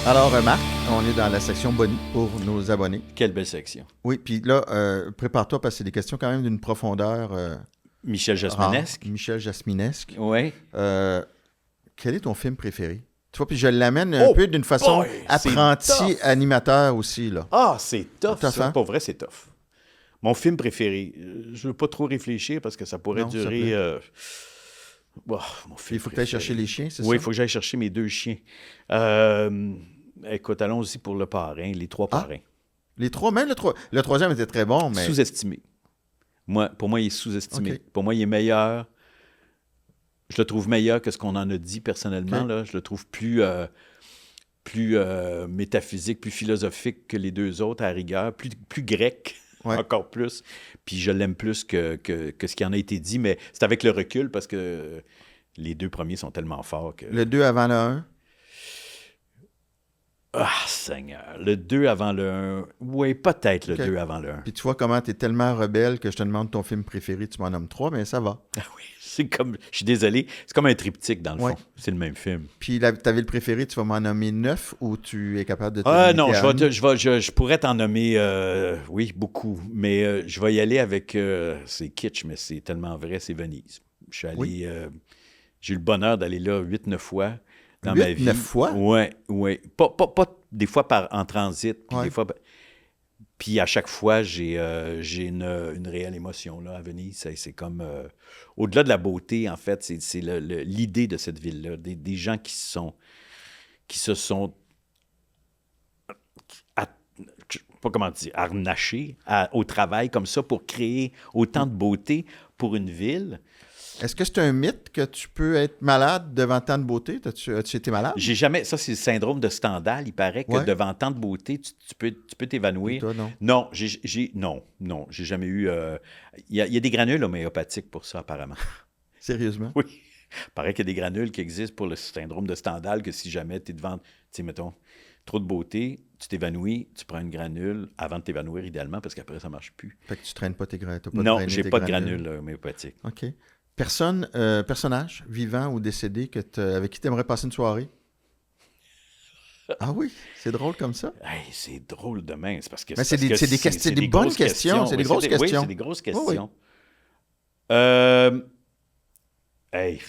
Alors, Marc, on est dans la section Boni pour nos abonnés. Quelle belle section. Oui, puis là, prépare-toi parce que c'est des questions quand même d'une profondeur Michel rare. Jasminesque. Michel Jasminesque. Oui. Quel est ton film préféré? Tu vois, puis je l'amène un peu d'une façon boy, c'est apprenti tough. animateur aussi, là. Ah, c'est tough, Tough, ça. hein? Pour vrai, c'est tough. Mon film préféré, je veux pas trop réfléchir parce que ça pourrait Non, ça durer... plaît. Mon film Il faut que tu ailles préféré. chercher les chiens, c'est Oui, il ça? faut que j'aille chercher mes 2 chiens. Écoute, allons aussi pour le parrain, les 3 Ah. parrains. Les trois, même le troisième était très bon, mais... Sous-estimé. Pour moi, il est sous-estimé. OK. Pour moi, il est meilleur. Je le trouve meilleur que ce qu'on en a dit personnellement. OK. Là. Je le trouve plus métaphysique, plus philosophique que les 2 autres, à la rigueur, plus grec, Ouais. encore plus. Puis je l'aime plus que ce qui en a été dit, mais c'est avec le recul parce que les 2 premiers sont tellement forts que... Le 2 avant le 1. Ah, Seigneur! Le 2 avant le 1. Oui, peut-être le OK. 2 avant le 1. Puis tu vois comment tu es tellement rebelle que je te demande ton film préféré, tu m'en nommes 3, mais ça va. Ah oui, c'est comme... Je suis désolé, c'est comme un triptyque dans le Ouais. fond. C'est le même film. Puis ta ville préférée, tu vas m'en nommer 9 ou tu es capable de te Ah limiter non, à une? je pourrais t'en nommer, oui, beaucoup, mais je vais y aller avec, c'est kitsch, mais c'est tellement vrai, c'est Venise. Je suis allé, Oui. j'ai eu le bonheur d'aller là 8-9 fois dans ma 8, vie. 9 fois? Oui. Pas des fois en transit, puis Ouais. des fois... Puis à chaque fois, j'ai une réelle émotion là, à Venise. C'est comme... au-delà de la beauté, en fait, c'est l'idée de cette ville-là. Des gens qui se sont... je sais pas comment dire, harnachés au travail comme ça pour créer autant de beauté pour une ville. Est-ce que c'est un mythe que tu peux être malade devant tant de beauté? As-tu été malade? J'ai jamais... Ça, c'est le syndrome de Stendhal. Il paraît que Ouais. devant tant de beauté, tu peux t'évanouir. Et toi, non? Non, non, j'ai jamais eu... Il y a des granules homéopathiques pour ça, apparemment. Sérieusement? Oui. Il paraît qu'il y a des granules qui existent pour le syndrome de Stendhal, que si jamais tu es devant, tu sais, mettons, trop de beauté, tu t'évanouis, tu prends une granule avant de t'évanouir idéalement, parce qu'après, ça marche plus. Fait que tu traînes pas tes granules. Non, j'ai pas de granules homéopathiques. OK. Personnage, vivant ou décédé, avec qui tu aimerais passer une soirée? Ah oui, c'est drôle comme ça. Hey, c'est drôle demain, c'est parce que... Mais c'est des bonnes questions, c'est des grosses questions. Oui, c'est des grosses questions. Oui. Hey,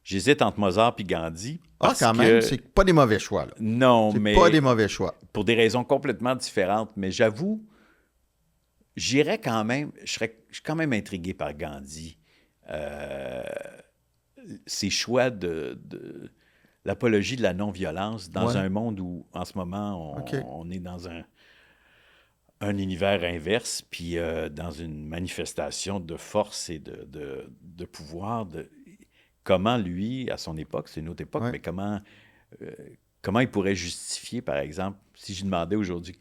j'hésite entre Mozart et Gandhi. Ah, quand même, c'est pas des mauvais choix, là. Non, C'est mais... pas des mauvais choix. Pour des raisons complètement différentes, mais j'avoue, j'irais quand même... Je suis quand même intrigué par Gandhi. Ses choix de l'apologie de la non-violence dans un monde où, en ce moment, on est dans un univers inverse, puis dans une manifestation de force et de pouvoir. Comment lui, à son époque, c'est une autre époque, mais comment il pourrait justifier, par exemple, si je demandais aujourd'hui,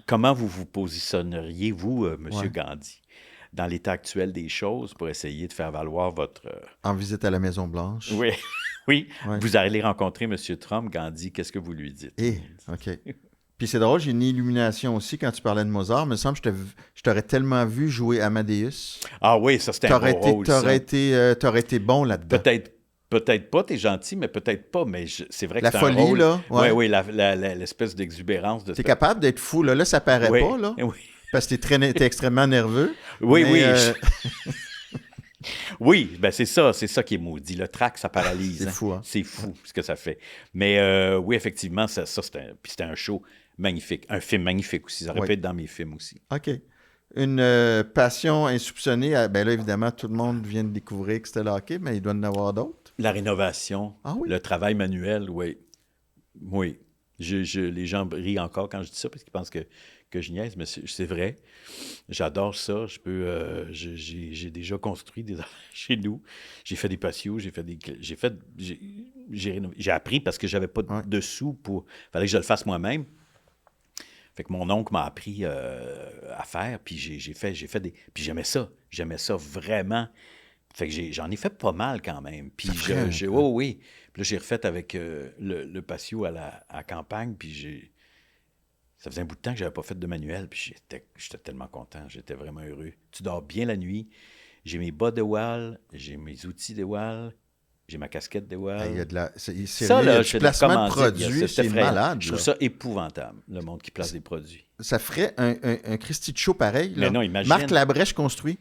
comment vous vous positionneriez, vous, M. Gandhi, dans l'état actuel des choses pour essayer de faire valoir votre... En visite à la Maison-Blanche. Oui, oui. Ouais. Vous allez rencontrer M. Trump, Gandhi, qu'est-ce que vous lui dites? OK. Puis c'est drôle, j'ai une illumination aussi quand tu parlais de Mozart. Il me semble que je t'aurais tellement vu jouer Amadeus. Ah oui, ça c'était un beau rôle, t'aurais été bon là-dedans. Peut-être pas, t'es gentil, mais peut-être pas. Mais c'est vrai que La c'est folie, un rôle... là. Ouais. Oui, l'espèce d'exubérance de... T'es capable d'être fou, là. Là, ça paraît pas, là. Oui. Parce que t'es extrêmement nerveux. Oui, mais, oui. Oui, ben c'est ça qui est maudit. Le trac, ça paralyse. C'est fou, hein? C'est fou ce que ça fait. Mais oui, effectivement, c'était un show magnifique. Un film magnifique aussi. Ça aurait pu être dans mes films aussi. OK. Une passion insoupçonnée. Ben là, évidemment, tout le monde vient de découvrir que c'était le hockey, mais il doit en avoir d'autres. La rénovation, le travail manuel, oui. Oui. Les gens rient encore quand je dis ça parce qu'ils pensent que je niaise, mais c'est vrai. J'adore ça. J'ai déjà construit des affaires chez nous. J'ai fait des patios, j'ai appris parce que j'avais pas de sous pour... Fallait que je le fasse moi-même. Fait que mon oncle m'a appris à faire, puis j'ai fait des... Puis j'aimais ça vraiment. Fait que j'en ai fait pas mal quand même. Puis oui. Puis là, j'ai refait avec le patio à la campagne, puis ça faisait un bout de temps que j'avais pas fait de manuel, puis j'étais tellement content, j'étais vraiment heureux. Tu dors bien la nuit, j'ai mes bas de wall, j'ai mes outils de wall, J'ai ma casquette DeWalt. Il y a de la... Ça, là, du placement de produits, c'est malade. Je trouve ça épouvantable, le monde qui place des produits. Ça ferait un Christy de show pareil. Là. Mais non, imagine. Marc Labrèche construit.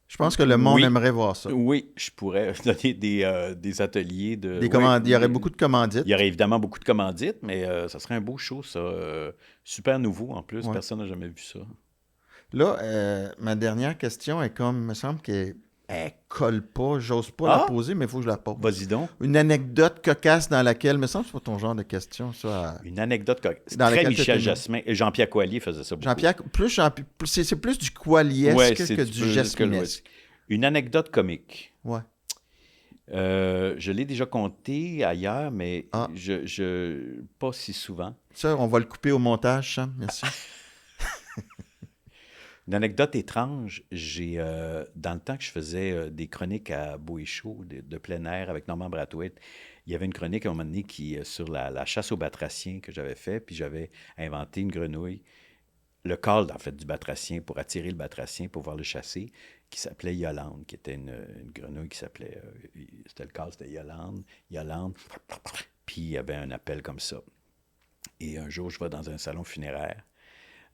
Je pense que le monde aimerait voir ça. Oui, je pourrais donner des ateliers de... Il y aurait beaucoup de commandites. Il y aurait évidemment beaucoup de commandites, mais ça serait un beau show, ça. Super nouveau, en plus. Ouais. Personne n'a jamais vu ça. Là, ma dernière question est comme... Il me semble qu'elle colle pas. J'ose pas la poser, mais il faut que je la pose. Vas-y donc. Une anecdote cocasse dans laquelle... Il me semble que c'est pas ton genre de question, ça. Une anecdote cocasse. C'est très Michel Jasmin. Jean-Pierre Coallier faisait ça beaucoup. C'est plus du Coalliesque que du Jasminesque. Une anecdote comique. Ouais. Je l'ai déjà conté ailleurs, mais pas si souvent. Ça, on va le couper au montage, Sam. Merci. Une anecdote étrange, dans le temps que je faisais des chroniques à Beau et Chaud, de plein air avec Normand Brathwaite, il y avait une chronique à un moment donné sur la chasse aux batraciens que j'avais fait, puis j'avais inventé une grenouille, le call en fait du batracien pour attirer le batracien pour pouvoir le chasser, qui s'appelait Yolande, qui était une grenouille qui s'appelait, c'était le call, c'était Yolande, puis il y avait un appel comme ça. Et un jour, je vais dans un salon funéraire,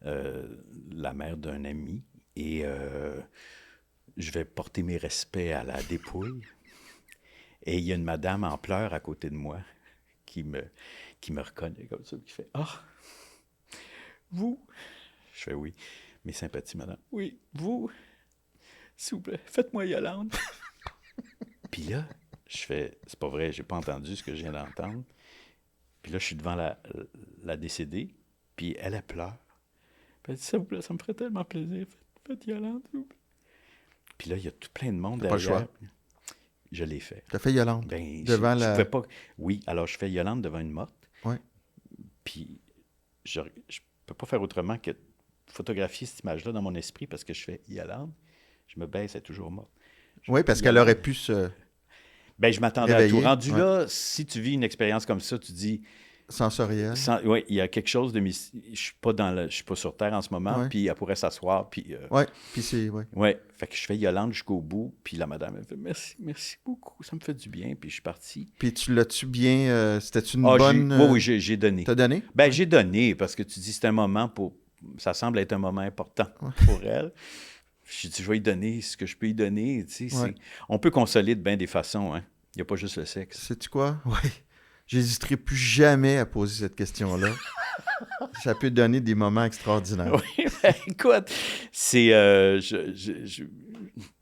la mère d'un ami, et je vais porter mes respects à la dépouille. Et il y a une madame en pleurs à côté de moi qui me reconnaît comme ça, qui fait « Ah, vous? » Je fais « Oui, mes sympathies, madame. »« Oui, vous, s'il vous plaît, faites-moi Yolande. » Puis là, je fais « C'est pas vrai, j'ai pas entendu ce que je viens d'entendre. » Puis là, je suis devant la décédée, puis elle pleure. Puis elle dit « S'il vous plaît, ça me ferait tellement plaisir, faites Yolande, s'il vous plaît. » Puis là, il y a tout plein de monde derrière. Pas le choix. Je l'ai fait. Tu as fait Yolande? Ben, devant je pouvais pas... Oui, alors je fais Yolande devant une morte. Oui. Puis je peux pas faire autrement que photographier cette image-là dans mon esprit parce que je fais Yolande. Je me baisse, elle est toujours morte. Oui, parce qu'elle aurait pu se... Ben, je m'attendais à tout. Rendu là, si tu vis une expérience comme ça, tu dis... Sensorielle. Oui, il y a quelque chose de... Je suis pas sur Terre en ce moment, puis elle pourrait s'asseoir, puis... Oui, puis c'est... Oui, fait que je fais Yolande jusqu'au bout, puis la madame, elle fait « Merci beaucoup, ça me fait du bien », puis je suis parti. Puis tu l'as-tu bien... C'était-tu une bonne... Oui, j'ai donné. T'as donné? Ben, j'ai donné, parce que tu dis c'est un moment pour... Ça semble être un moment important pour elle. Je dis, je vais y donner ce que je peux y donner. Tu sais, on peut consoler de bien des façons. Hein. Il n'y a pas juste le sexe. Sais-tu quoi? Oui. J'hésiterai plus jamais à poser cette question-là. Ça peut donner des moments extraordinaires. Oui, ben, écoute, c'est... je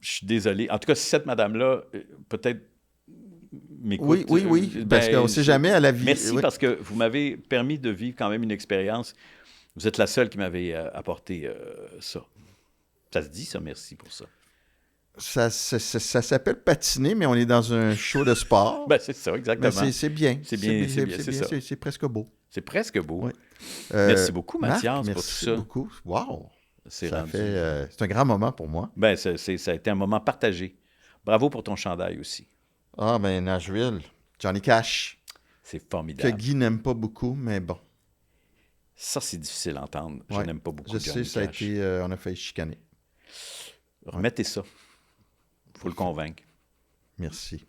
suis désolé. En tout cas, si cette madame-là, peut-être m'écoute... Oui, parce qu'on ne sait jamais à la vie. Merci, parce que vous m'avez permis de vivre quand même une expérience. Vous êtes la seule qui m'avait apporté ça. Ça se dit, ça, merci pour ça. Ça s'appelle patiner, mais on est dans un show de sport. Ben, c'est ça, exactement. Mais c'est bien. C'est bien, c'est ça. C'est presque beau. C'est presque beau. Oui. Merci beaucoup, Mathias, Marc, pour tout ça. Merci beaucoup. Wow! C'est un grand moment pour moi. Ben, ça a été un moment partagé. Bravo pour ton chandail aussi. Ah, ben, Nashville. Johnny Cash. C'est formidable. Que Guy n'aime pas beaucoup, mais bon. Ça, c'est difficile à entendre. Je n'aime pas beaucoup Johnny Cash. Je sais, ça a été... on a failli chicaner. Remettez ça. Il faut le convaincre. Merci.